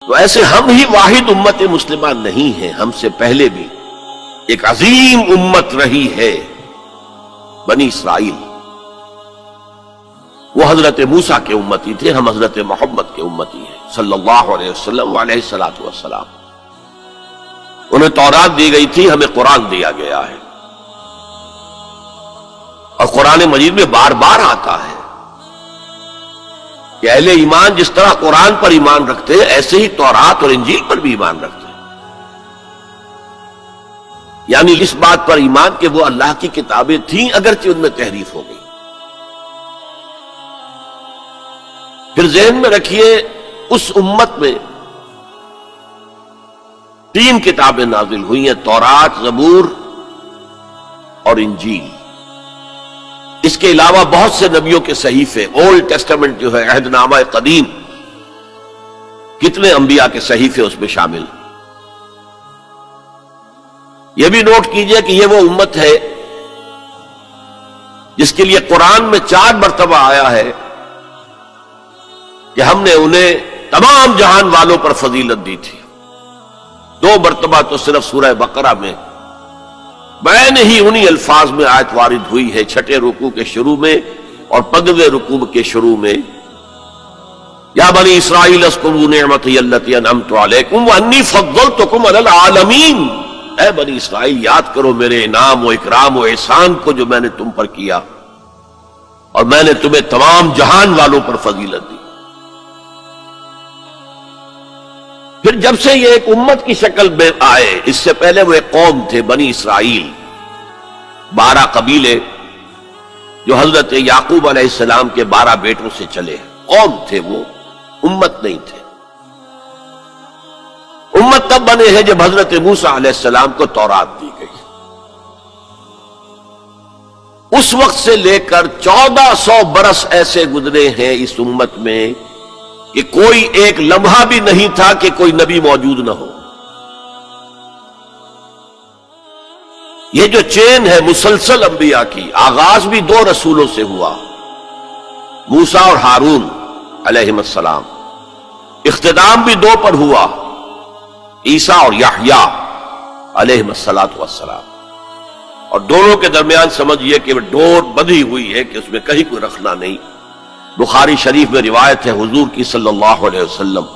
تو ایسے ہم ہی واحد امت مسلمہ نہیں ہیں، ہم سے پہلے بھی ایک عظیم امت رہی ہے بنی اسرائیل. وہ حضرت موسیٰ کے امتی تھے، ہم حضرت محمد کے امتی ہیں صلی اللہ علیہ وسلم علیہ الصلوۃ والسلام. انہیں تورات دی گئی تھی، ہمیں قرآن دیا گیا ہے، اور قرآن مجید میں بار بار آتا ہے کہ اہل ایمان جس طرح قرآن پر ایمان رکھتے ہیں ایسے ہی تورات اور انجیل پر بھی ایمان رکھتے ہیں. یعنی اس بات پر ایمان کہ وہ اللہ کی کتابیں تھیں اگرچہ ان میں تحریف ہو گئی. پھر ذہن میں رکھیے اس امت میں 3 کتابیں نازل ہوئی ہیں، تورات، زبور اور انجیل. اس کے علاوہ بہت سے نبیوں کے صحیفے، اولڈ ٹیسٹمنٹ جو ہے عہد نامہ قدیم، کتنے انبیاء کے صحیفے اس میں شامل. یہ بھی نوٹ کیجئے کہ یہ وہ امت ہے جس کے لیے قرآن میں 4 مرتبہ آیا ہے کہ ہم نے انہیں تمام جہان والوں پر فضیلت دی تھی. 2 مرتبہ تو صرف سورہ بقرہ میں بین ہی انہی الفاظ میں آیت وارد ہوئی ہے، 6 رکوع کے شروع میں اور 15ویں رکوع کے شروع میں. یا بنی اسرائیل اذکروا نعمتی التی انعمت علیکم وانی فضلتکم علی العالمین. اے بنی اسرائیل یاد کرو میرے انعام و اکرام و احسان کو جو میں نے تم پر کیا، اور میں نے تمہیں تمام جہان والوں پر فضیلت دی. پھر جب سے یہ ایک امت کی شکل میں آئے، اس سے پہلے وہ ایک قوم تھے بنی اسرائیل، 12 قبیلے جو حضرت یعقوب علیہ السلام کے 12 بیٹوں سے چلے. قوم تھے وہ، امت نہیں تھے. امت تب بنے ہیں جب حضرت موسیٰ علیہ السلام کو تورات دی گئی. اس وقت سے لے کر 1400 برس ایسے گزرے ہیں اس امت میں کہ کوئی ایک لمحہ بھی نہیں تھا کہ کوئی نبی موجود نہ ہو. یہ جو چین ہے مسلسل انبیاء کی، آغاز بھی 2 رسولوں سے ہوا، موسیٰ اور ہارون علیہم السلام. اختتام بھی 2 پر ہوا، عیسیٰ اور یحییٰ علیہم السلام. اور دونوں کے درمیان سمجھئے کہ ڈور بندھی ہوئی ہے کہ اس میں کہیں کوئی رکھنا نہیں. بخاری شریف میں روایت ہے حضور کی صلی اللہ علیہ وسلم،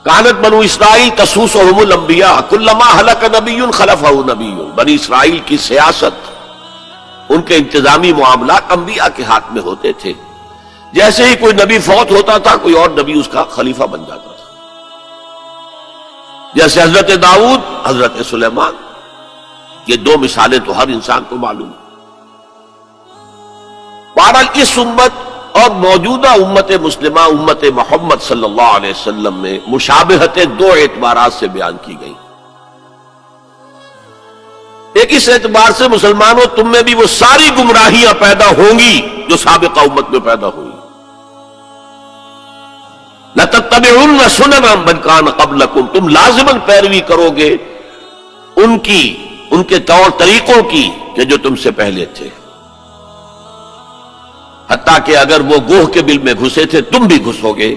کانت بنو اسرائیل تسوسهم الانبیاء کلما ہلک نبی خلفہ نبی. بنی اسرائیل کی سیاست، ان کے انتظامی معاملات انبیاء کے ہاتھ میں ہوتے تھے. جیسے ہی کوئی نبی فوت ہوتا تھا کوئی اور نبی اس کا خلیفہ بن جاتا تھا. جیسے حضرت داؤد، حضرت سلیمان، یہ 2 مثالیں تو ہر انسان کو معلوم ہیں. بہرحال اس امت اور موجودہ امت مسلمہ امت محمد صلی اللہ علیہ وسلم میں مشابہتیں 2 اعتبارات سے بیان کی گئی. ایک اس اعتبار سے مسلمانوں تم میں بھی وہ ساری گمراہیاں پیدا ہوں گی جو سابقہ امت میں پیدا ہوئی. لَتَتَّبِعُنَّ سُنَنَ مَنْ كَانَ قَبْلَكُمْ، تم لازماً پیروی کرو گے ان کے طور طریقوں کی کہ جو تم سے پہلے تھے. حتیٰ کہ اگر وہ گوہ کے بل میں گھسے تھے تم بھی گھسو گے.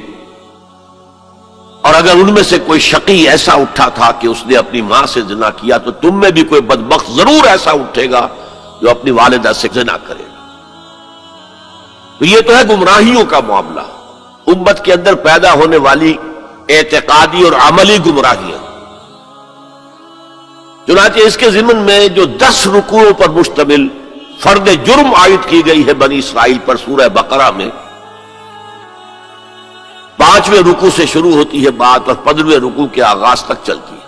اور اگر ان میں سے کوئی شقی ایسا اٹھا تھا کہ اس نے اپنی ماں سے زنا کیا تو تم میں بھی کوئی بدبخت ضرور ایسا اٹھے گا جو اپنی والدہ سے زنا کرے گا. تو یہ تو ہے گمراہیوں کا معاملہ، امت کے اندر پیدا ہونے والی اعتقادی اور عملی گمراہیاں. چنانچہ اس کے ضمن میں جو 10 رکوعوں پر مشتمل فرد جرم عائد کی گئی ہے بنی اسرائیل پر سورہ بقرہ میں، 5ویں رکوع سے شروع ہوتی ہے بات اور 15ویں رکوع کے آغاز تک چلتی ہے.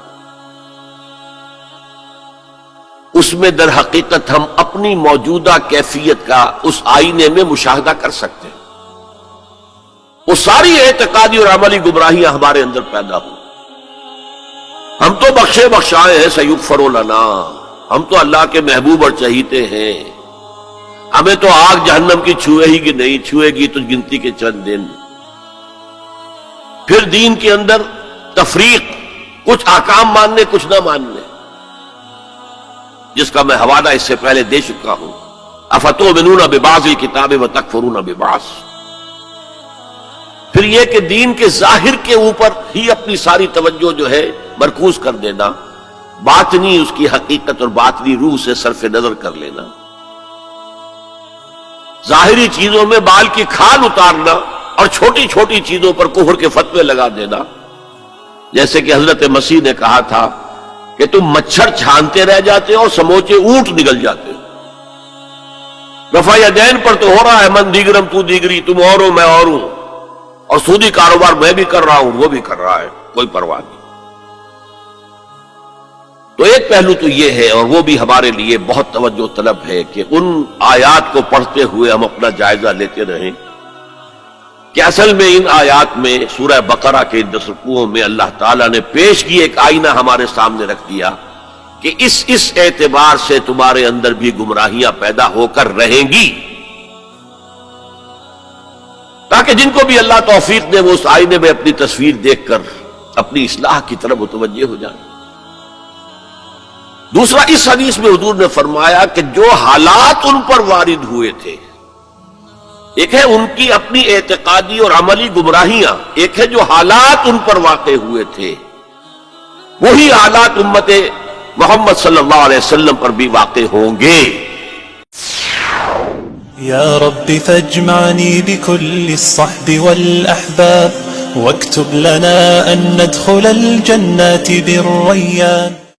اس میں در حقیقت ہم اپنی موجودہ کیفیت کا اس آئینے میں مشاہدہ کر سکتے ہیں. وہ ساری اعتقادی اور عملی گمراہیاں ہمارے اندر پیدا ہوں. ہم تو بخشے بخشائے ہیں، سیغفر لنا، ہم تو اللہ کے محبوب اور چہیتے ہیں، ہمیں تو آگ جہنم کی چھوئے ہی کہ نہیں، چھوئے گی تو گنتی کے چند دن. پھر دین کے اندر تفریق، کچھ احکام ماننے کچھ نہ ماننے، جس کا میں حوالہ اس سے پہلے دے چکا ہوں. افتؤمنون ببعض الکتاب وتکفرون ببعض. پھر یہ کہ دین کے ظاہر کے اوپر ہی اپنی ساری توجہ جو ہے مرکوز کر دینا، باطنی اس کی حقیقت اور باطنی روح سے صرف نظر کر لینا، ظاہری چیزوں میں بال کی کھال اتارنا اور چھوٹی چھوٹی چیزوں پر کفر کے فتوے لگا دینا، جیسے کہ حضرت مسیح نے کہا تھا کہ تم مچھر چھانتے رہ جاتے ہو اور سموچے اونٹ نگل جاتے ہو۔ رفع یدین پر تو ہو رہا ہے من دیگرم تو دیگری، تم اور ہو میں اور ہوں، اور سودی کاروبار میں بھی کر رہا ہوں وہ بھی کر رہا ہے، کوئی پرواہ نہیں۔ تو ایک پہلو تو یہ ہے، اور وہ بھی ہمارے لیے بہت توجہ طلب ہے کہ ان آیات کو پڑھتے ہوئے ہم اپنا جائزہ لیتے رہیں کہ اصل میں ان آیات میں سورہ بقرہ کے 10 رکوعوں میں اللہ تعالیٰ نے پیش کی ایک آئینہ ہمارے سامنے رکھ دیا کہ اس اعتبار سے تمہارے اندر بھی گمراہیاں پیدا ہو کر رہیں گی، تاکہ جن کو بھی اللہ توفیق دے وہ اس آئینے میں اپنی تصویر دیکھ کر اپنی اصلاح کی طرف متوجہ ہو جائیں۔ دوسرا، اس حدیث میں حضور نے فرمایا کہ جو حالات ان پر وارد ہوئے تھے، ایک ہے ان کی اپنی اعتقادی اور عملی گمراہیاں، ایک ہے جو حالات ان پر واقع ہوئے تھے، وہی حالات امت محمد صلی اللہ علیہ وسلم پر بھی واقع ہوں گے۔ یا رب فاجمعنی بكل الصحب والأحباب واكتب لنا أن ندخل الجنات بالريان۔